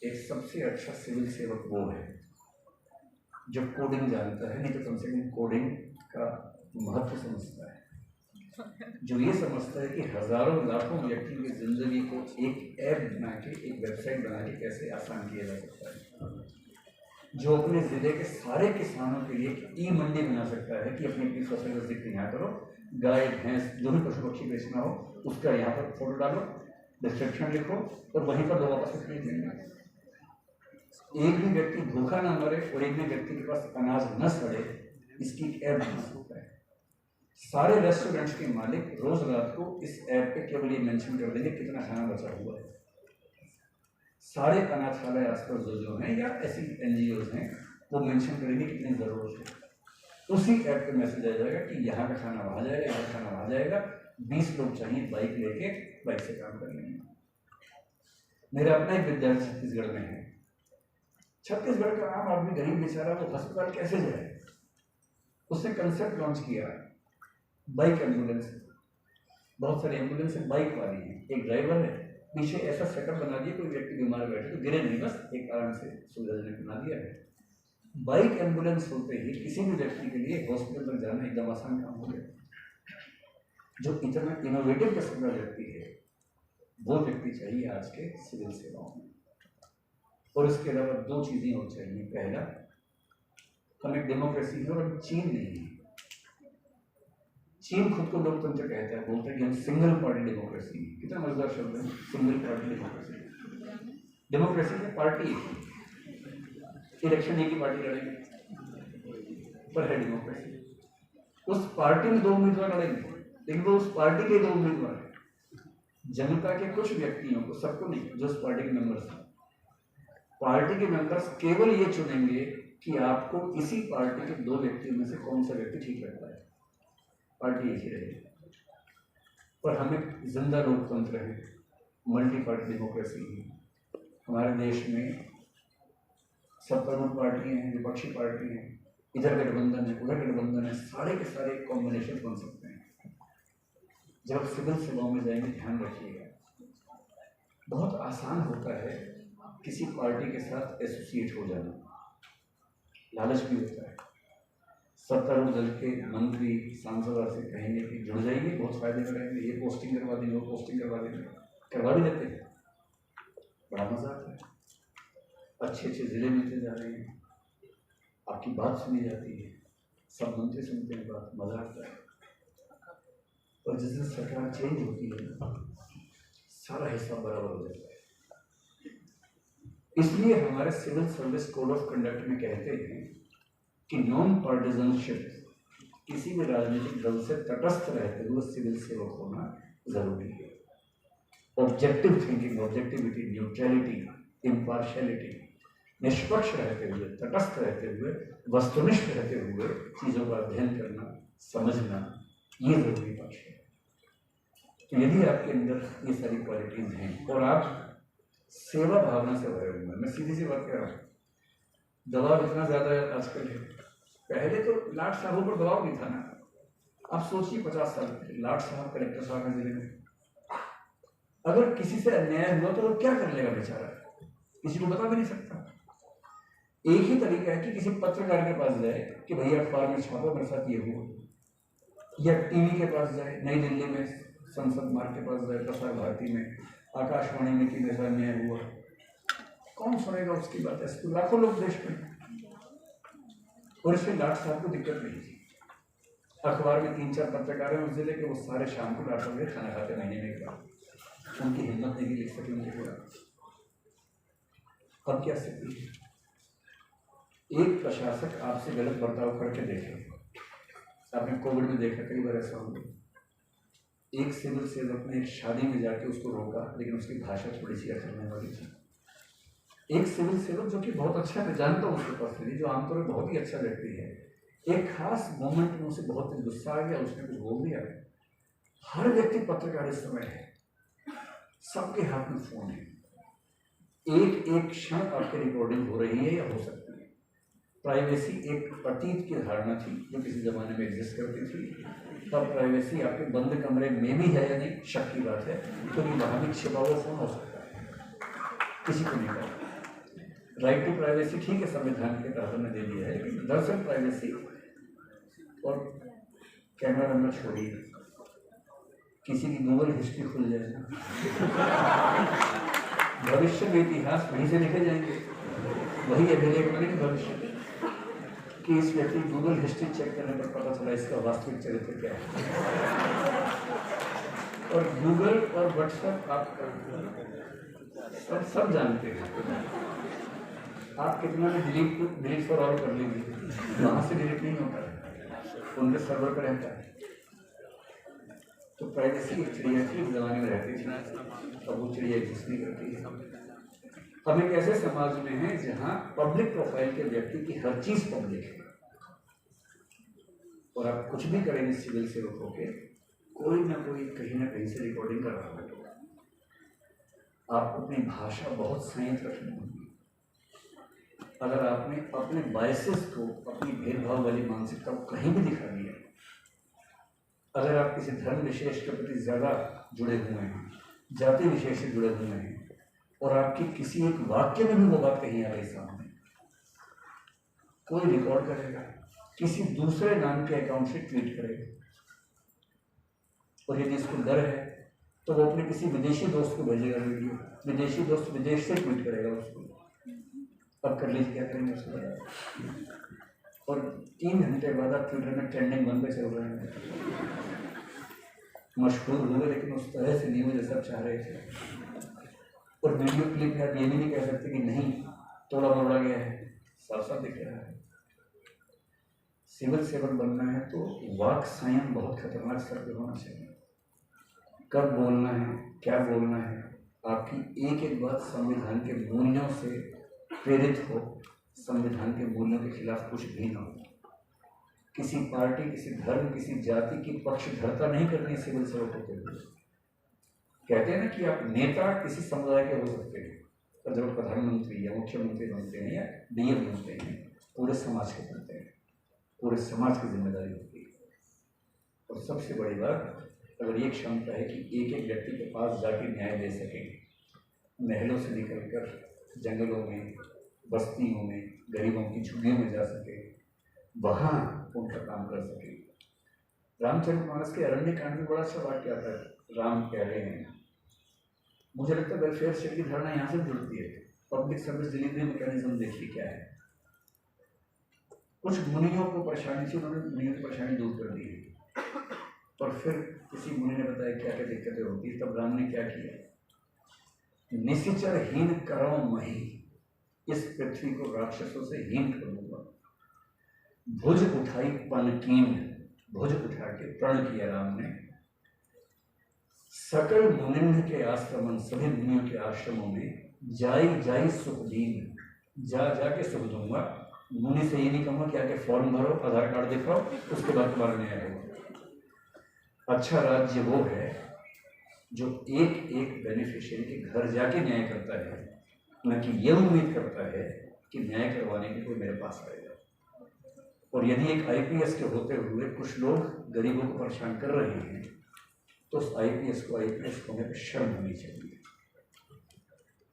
Speaker 1: एक सबसे अच्छा सिविल सेवक वो है जो कोडिंग जानता है, नहीं तो कम से कम कोडिंग का महत्व समझता है, जो ये समझता है कि हजारों लाखों व्यक्ति की जिंदगी को एक ऐप बना के, एक वेबसाइट बना के कैसे आसान किया जा सकता है, जो अपने जिले के सारे किसानों के लिए ई मंडी बना सकता है कि अपनी फसल का जिक्र यहाँ करो, गाय भैंस जो भी पशु पक्षी बेचना हो उसका यहाँ पर फोटो डालो, डिस्क्रिप्शन लिखो और वहीं पर लोग आपस में खरीद लेंगे। एक भी व्यक्ति भूखा ना मरे और एक भी व्यक्ति के पास अनाज न सड़े, इसकी एक ऐप बना सकता है। सारे रेस्टोरेंट्स के मालिक रोज रात को इस ऐप पे केवल ये मेंशन कर देंगे कितना खाना बचा हुआ है। सारे अनाथालय आसपास जो हैं या ऐसी एनजीओज हैं वो मेंशन करेंगे कितनी जरूरत है, उसी ऐप पे मैसेज आ जाएगा कि यहाँ का खाना वहाँ जाएगा, यहाँ का खाना वहाँ जाएगा, 20 लोग चाहिए बाइक लेके, बाइक से काम कर लेंगे। मेरा अपना एक विद्यार्थी छत्तीसगढ़ में है, छत्तीसगढ़ का आम आदमी गरीब बेचारा वो अस्पताल कैसे जाए, उसने कंसेप्ट लॉन्च किया बाइक एम्बुलेंस। बहुत सारे एम्बुलेंस बाइक वाली है, एक ड्राइवर है, पीछे ऐसा सेटअप बना दिया कोई व्यक्ति बीमार बैठे तो गिरे नहीं, बस एक आराम से सुविधाजनक बना दिया है। बाइक एम्बुलेंस होते ही किसी भी व्यक्ति के लिए हॉस्पिटल तक जाना एकदम आसान काम हो गया। जो इतना इनोवेटिव किस्म का व्यक्ति है वो व्यक्ति चाहिए आज के सिविल सेवाओं में। और इसके अलावा दो चीज़ें और चाहिए। पहला, हम एक डेमोक्रेसी है और हम चीन नहीं है। चीन खुद को लोकतंत्र कहता है, बोलते हैं कि हम सिंगल पार्टी डेमोक्रेसी है। कितना मजेदार शब्द है, सिंगल पार्टी डेमोक्रेसी। डेमोक्रेसी में पार्टी एक ही, इलेक्शन एक ही पार्टी लड़ेगी, पर है डेमोक्रेसी। उस पार्टी में दो उम्मीदवार लड़ेंगे, लेकिन वो उस पार्टी के दो उम्मीदवार हैं, जनता के कुछ व्यक्तियों को, सबको नहीं, जो उस पार्टी के मेंबर्स हैं। पार्टी के मेंबर्स केवल ये चुनेंगे कि आपको इसी पार्टी के दो व्यक्तियों में से कौन सा व्यक्ति ठीक लगता है, पार्टी एक ही रहेगी। पर हमें जिंदा लोकतंत्र है, मल्टी पार्टी डेमोक्रेसी है। हमारे देश में सत्तारूढ़ पार्टियां हैं, विपक्षी पार्टी हैं, इधर गठबंधन है, उधर गठबंधन है, सारे के सारे कॉम्बिनेशन बन सकते हैं। जब सिविल सेवाओं में जाएंगे, ध्यान रखिएगा, बहुत आसान होता है किसी पार्टी के साथ एसोसिएट हो जाना, लालच भी होता है। सत्तारूढ़ दल के मंत्री सांसद से कहेंगे कि जुड़ जाइए, बहुत फायदे में रहेंगे, ये पोस्टिंग करवा देंगे, वो पोस्टिंग करवा देंगे, करवा भी देते हैं, बड़ा मजा आता है। अच्छे अच्छे जिले मिलते जा रहे हैं, आपकी बात सुनी जाती है, सब मंत्री सुनते हैं बात, मजा आता है। और जिस दिन सरकार चेंज होती है, सारा हिसाब बराबर हो जाता है। इसलिए हमारे civil service code of conduct में कहते हैं कि नॉन पार्टिजनशिप, किसी भी राजनीतिक दल से तटस्थ रहते हुए सिविल सेवक होना जरूरी है। Objective thinking, objectivity, neutrality, impartiality, निष्पक्ष रहते हुए, तटस्थ रहते हुए, वस्तुनिष्ठ रहते हुए चीजों का अध्ययन करना, समझना, ये जरूरी पक्ष है। तो यदि आपके अंदर ये सारी क्वालिटीज हैं और आप सेवा भावना से भरे हुए हैं, मैं सीधी सी बात कह रहा हूँ, दबाव इतना ज्यादा है आजकल है, पहले तो लाट साहबों पर दबाव नहीं था ना। आप सोचिए 50 साल पहले लाट साहब कलेक्टर साहब हैं जिले में, अगर किसी से अन्याय हुआ तो वो क्या कर लेगा बेचारा, किसी को बता भी नहीं सकता। एक ही तरीका है कि किसी पत्रकार के पास जाए कि भैया अखबार में छापो मेरे साथ ये हुआ, या टीवी के पास जाए, नई दिल्ली में संसद मार्ग के पास जाए, प्रसार भारती में, आकाशवाणी में कि मेरे साथ अन्याय हुआ, कौन सुनेगा उसकी बात? है लाखों लोग देश में, और इसमें लाट साहब को दिक्कत नहीं थी। अखबार में 3-4 पत्रकार हैं उस जिले के, वो सारे शाम को लाट साहब खाना खाते महीने में एक बार, उनकी हिम्मत नहीं लिख सके उनके खिलाफ। अब क्या स्थिति है? एक प्रशासक आपसे गलत बर्ताव करके देखे, आपने कोविड में देखा कई बार ऐसा हुआ, एक सिविल सेवक ने एक शादी में जाके उसको रोका, लेकिन उसकी भाषा थोड़ी सी अखरने वाली थी। एक सिविल सेवक जो कि बहुत अच्छा, मैं जानता हूँ उसके पर्सनली, जो आमतौर पर बहुत ही अच्छा व्यक्ति है, एक खास मोमेंट में उसे बहुत गुस्सा आ गया, उसने कुछ बोल दिया। हर व्यक्ति पत्रकार इस समय है, सबके हाथ में फोन है, एक एक क्षण आपकी रिकॉर्डिंग हो रही है या हो सकती है। प्राइवेसी एक अतीत की धारणा थी जो किसी जमाने में एग्जिस्ट करती थी, तब प्राइवेसी आपके बंद कमरे में भी है या नहीं, शक की बात है, क्योंकि वहां भी छिपा हुआ फोन हो सकता है, किसी को नहीं पता। राइट टू प्राइवेसी ठीक है, संविधान के तहत हमने दे दिया है, लेकिन दरअसल प्राइवेसी, और कैमरा नंबर छोड़िए, किसी की गूगल हिस्ट्री खुल जाए ना, भविष्य में इतिहास वहीं से लिखे जाएंगे, वही अभिलेख बनेंगे भविष्य में कि इस व्यक्ति गूगल हिस्ट्री चेक करने पर पता चला इसका वास्तविक चरित्र क्या है। और गूगल और व्हाट्सएप आप सब जानते हैं, आप कितना भी डिलीट फॉर ऑल कर लीजिए, वहां से डिलीट नहीं होता है, उनके सर्वर पर रहता है। तो प्राइवेसी एक चिड़िया थी, एक जमाने में रहती थी, अब वो चिड़िया एग्जिस्ट नहीं करती है। हम एक ऐसे समाज में हैं जहां पब्लिक प्रोफाइल के व्यक्ति की हर चीज पब्लिक है, और आप कुछ भी करेंगे सिविल सेवक होके, कोई ना कोई कहीं ना कहीं से रिकॉर्डिंग कर रहा होगा। आपको अपनी भाषा बहुत संयत रखनी होगी। अगर आपने अपने बायसेस को, अपनी भेदभाव वाली मानसिकता को कहीं भी दिखा दिया, अगर आप किसी धर्म विशेष के प्रति ज्यादा जुड़े हुए हैं, जाति विशेष से जुड़े हुए हैं, और आपकी किसी एक वाक्य में भी वो बात कहीं आ गई सामने, कोई रिकॉर्ड करेगा, किसी दूसरे नाम के अकाउंट से ट्वीट करेगा, और यदि इसको डर है तो वो अपने किसी विदेशी दोस्त को भेजेगा वीडियो, विदेशी दोस्त विदेश से ट्वीट करेगा उसको, अब कर लीजिए क्या करेंगे उसके बाद। और 3 घंटे बाद आप ट्विटर में ट्रेंडिंग 1 पे चल रहे हैं, मशहूर हुए लेकिन उस तरह से नहीं हुए जैसा आप चाह रहे थे। और वीडियो क्लिप में आप ये भी नहीं कह सकते कि नहीं तोड़ा मोड़ा गया है, साफ साफ दिख रहा है। सिविल सेवक बनना है तो वाक संयम बहुत खतरनाक स्तर पे होना चाहिए। कब बोलना है, क्या बोलना है, आपकी एक एक बात संविधान के मूल्यों से प्रेरित हो, संविधान के मूल्यों के खिलाफ कुछ भी ना हो। किसी पार्टी, किसी धर्म, किसी जाति की पक्षधरता नहीं करनी सिविल सेवकों के लिए। कहते हैं ना कि आप नेता किसी समुदाय के हो सकते हैं, पर जब प्रधानमंत्री या मुख्यमंत्री बनते हैं या डीएम बनते हैं, पूरे समाज के बनते हैं, पूरे समाज की जिम्मेदारी होती है। और सबसे बड़ी बात, अगर ये क्षमता है कि एक एक व्यक्ति के पास जाके न्याय दे सकें, महलों से निकलकर जंगलों में, बस्तियों में, गरीबों की झुग्गियों में जा सके, वहाँ उनका काम कर सके। रामचरितमानस के अरण्य कांड में बड़ा अच्छा वाक्य आता है। राम कह रहे हैं, मुझे लगता है वेलफेयर स्टेट की धारणा यहाँ से जुड़ती है। पब्लिक सर्विस डिलीवरी मैकेनिज्म देखिए क्या है। कुछ मुनियों को परेशानी थी, उन्होंने मुनियों की परेशानी दूर कर दी है। और फिर किसी मुनि ने बताया क्या क्या दिक्कतें होती, तब राम ने क्या किया, निशिचरहीन करो मही, इस पृथ्वी को राक्षसों से हीन कर दूंगा। भुज उठाई पनकीन, भुज उठा के प्रण किया राम ने। सकल मुनिन्ह के आश्रमन, सभी मुनियों के आश्रमों में जाई जाई सुख दीन, जा जाके सुख दूंगा। मुनि से ये नहीं कहूँगा कि आके फॉर्म भरो, आधार कार्ड दिखाओ, उसके बाद तुम्हारा न्याय होगा। अच्छा राज्य वो है जो एक एक बेनिफिशियरी के घर जाके न्याय करता है, न कि ये उम्मीद करता है कि न्याय करवाने के कोई मेरे पास आएगा। और यदि एक आईपीएस के होते हुए कुछ लोग गरीबों को परेशान कर रहे हैं, तो उस आईपीएस को आईपीएस होने पर शर्म होनी चाहिए।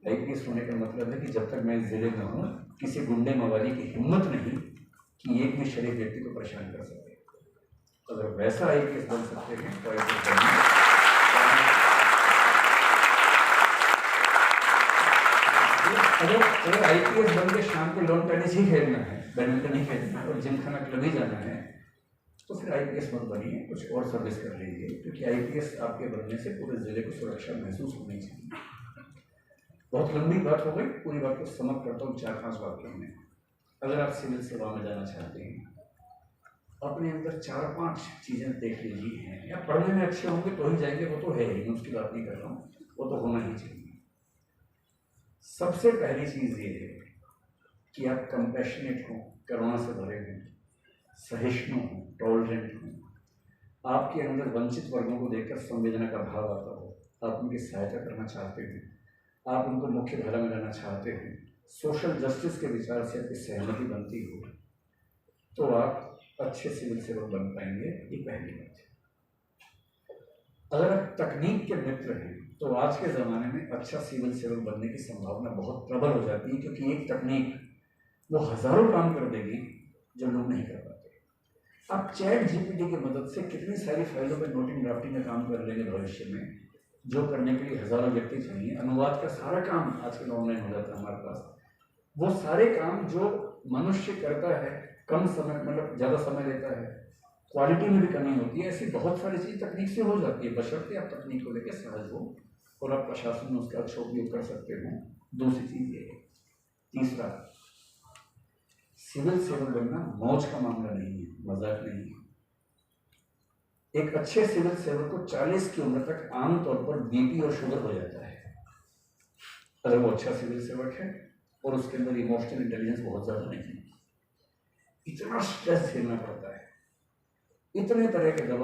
Speaker 1: आईपीएस होने का मतलब है कि जब तक मैं जिले में हूँ, किसी गुंडे मवाली की हिम्मत नहीं कि एक भी शरीफ व्यक्ति को परेशान कर सके। अगर वैसा आईपीएस बन सकते हैं तो अगर आईपीएस बन के शाम को लॉन टेनिस ही खेलना है, बैडमिंटन ही खेलना है और जिमखाना क्लब ही जाना है, तो फिर आईपीएस मत बनिए, कुछ और सर्विस कर लीजिए। क्योंकि आईपीएस आपके बनने से पूरे जिले को सुरक्षा महसूस होनी चाहिए। बहुत लंबी बात हो गई, पूरी बात को समाप्त करता हूँ 4-5 वाक्यों में। अगर आप सिविल सेवा में जाना चाहते हैं, अपने अंदर 4-5 चीज़ें देख लीजिए हैं, या पढ़ने में अच्छे होंगे तो ही जाएंगे, वो तो है ही, उसकी बात नहीं कर रहा हूँ, वो तो होना ही चाहिए। सबसे पहली चीज़ ये है कि आप कंपैशनेट हों, करुणा से भरे हों, सहिष्णु हों, टॉलरेंट हों। आपके अंदर वंचित वर्गों को देखकर संवेदना का भाव आता हो, आप उनकी सहायता करना चाहते हैं, आप उनको मुख्य धारा में लाना चाहते हैं, सोशल जस्टिस के विचार से आपकी सहमति बनती हो, तो आप अच्छे सिविल सेवक बन पाएंगे। ये पहली बात है। अगर आप तकनीक के मित्र हैं, तो आज के ज़माने में अच्छा सिविल सेवक बनने की संभावना बहुत प्रबल हो जाती है, क्योंकि एक तकनीक वो हज़ारों काम कर देगी जो लोग नहीं कर पाते। आप चैट जीपीटी की मदद से कितनी सारी फाइलों में नोटिंग ड्राफ्टिंग का काम कर लेंगे भविष्य में, जो करने के लिए हज़ारों व्यक्ति चाहिए। अनुवाद का सारा काम आजकल ऑनलाइन हो जाता है हमारे पास। वो सारे काम जो मनुष्य करता है कम समय, मतलब ज़्यादा समय लेता है, क्वालिटी में भी कमी होती है, ऐसी बहुत सारी चीज़ तकनीक से हो जाती है, बशर्ते आप तकनीक को लेकर सहज हो और आप प्रशासन में उसका अच्छा उपयोग कर सकते हो। दूसरी चीज़ ये है। तीसरा, सिविल सेवक बनना मौज का मामला नहीं है, मजाक नहीं है। एक अच्छे सिविल सेवक को 40 की उम्र तक आमतौर पर बीपी और शुगर हो जाता है, अगर वो अच्छा सिविल सेवक है और उसके अंदर इमोशनल इंटेलिजेंस बहुत ज़्यादा नहीं है। इतना स्ट्रेस झेलना पड़ता है, इतने तरह के दबाव